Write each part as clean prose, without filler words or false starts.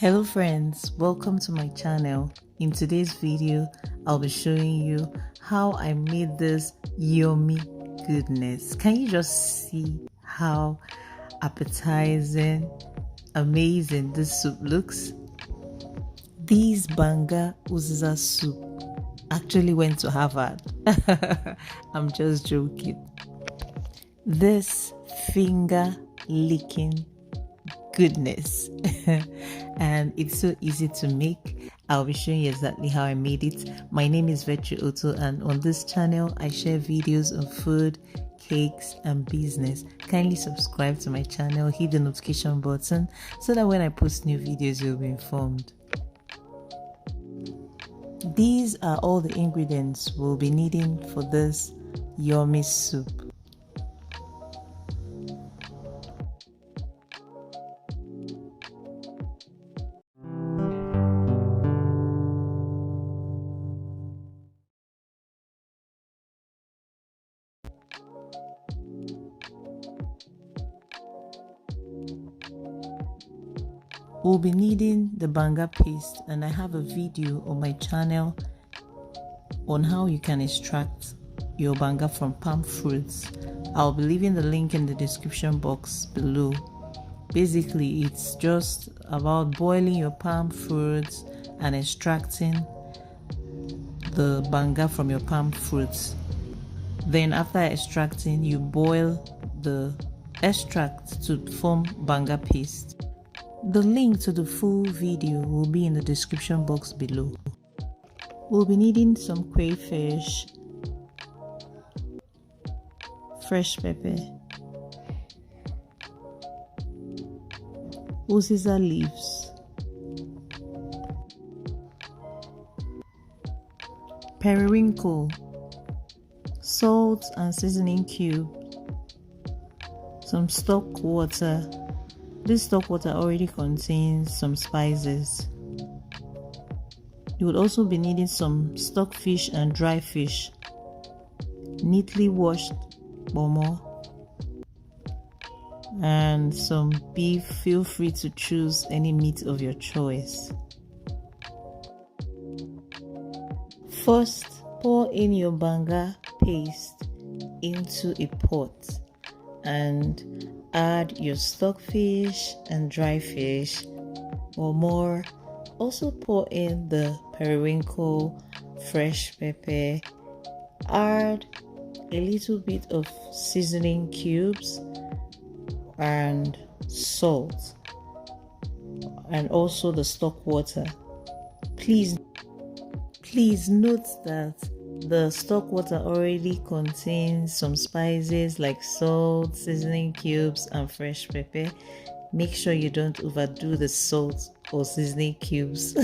Hello friends, welcome to my channel. In today's video, I'll be showing you how I made this yummy goodness. Can you just see how appetizing, amazing this soup looks? These Banga Uziza soup actually went to Harvard. I'm just joking. This finger licking goodness and it's so easy to make. I'll be showing you exactly how I made it. My name is Otto, and on this channel I share videos on food, cakes and business. Kindly subscribe to my channel, hit the notification button so that when I post new videos you'll be informed. These are all the ingredients we'll be needing for this yummy soup. We'll be needing the banga paste, and I have a video on my channel on how you can extract your banga from palm fruits. I'll be leaving the link in the description box below. Basically, it's just about boiling your palm fruits and extracting the banga from your palm fruits. Then after extracting, you boil the extract to form banga paste. The link to the full video will be in the description box below. We'll be needing some crayfish, fresh pepper, Uziza leaves, periwinkle, salt and seasoning cube, some stock water. This stock water already contains some spices. You would also be needing some stock fish and dry fish, neatly washed bomo, and some beef. Feel free to choose any meat of your choice. First, pour in your banga paste into a pot and add your stockfish and dry fish or more. Also pour in the periwinkle, fresh pepper, add a little bit of seasoning cubes and salt, and also the stock water. Please note that the stock water already contains some spices like salt, seasoning cubes and fresh pepper. Make sure you don't overdo the salt or seasoning cubes.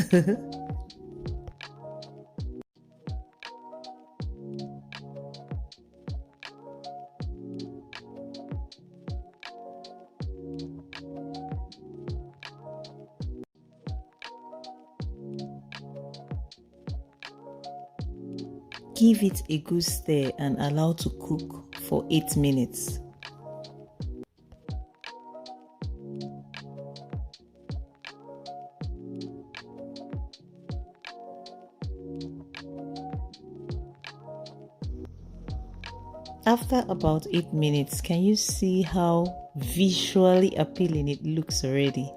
Give it a good stir and allow to cook for 8 minutes. After about 8 minutes, can you see how visually appealing it looks already?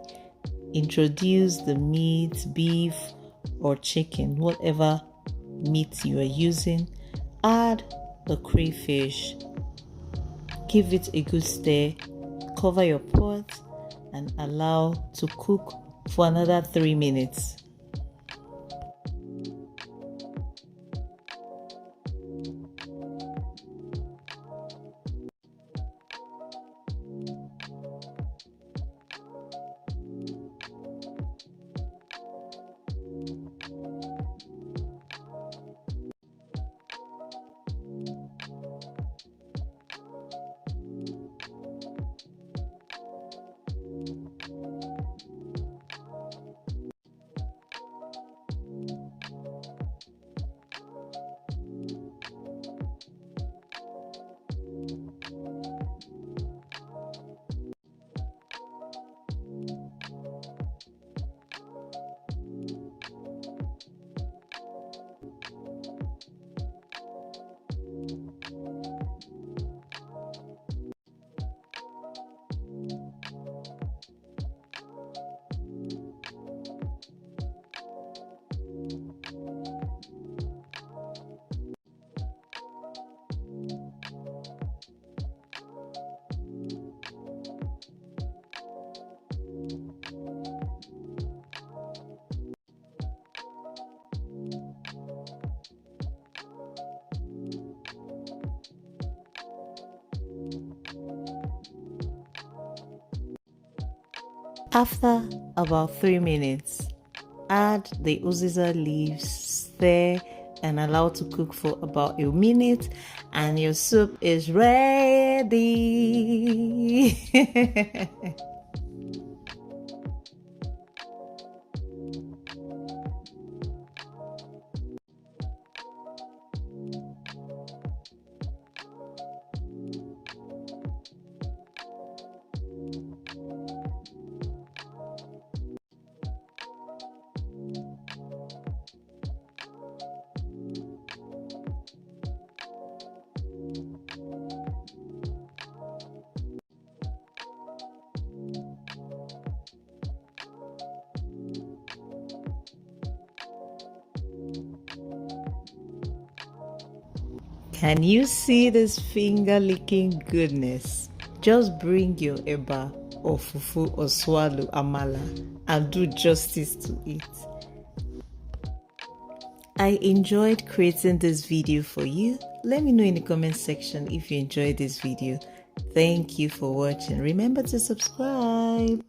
Introduce the meat, beef or chicken, whatever meat you are using. Add the crayfish, give it a good stir, cover your pot and allow to cook for another 3 minutes. After about 3 minutes, add the uziza leaves, stir and allow to cook for about a minute, and your soup is ready. Can you see this finger licking goodness? Just bring your eba or fufu or swallow amala and do justice to it. I enjoyed creating this video for you. Let me know in the comment section if you enjoyed this video. Thank you for watching. Remember to subscribe.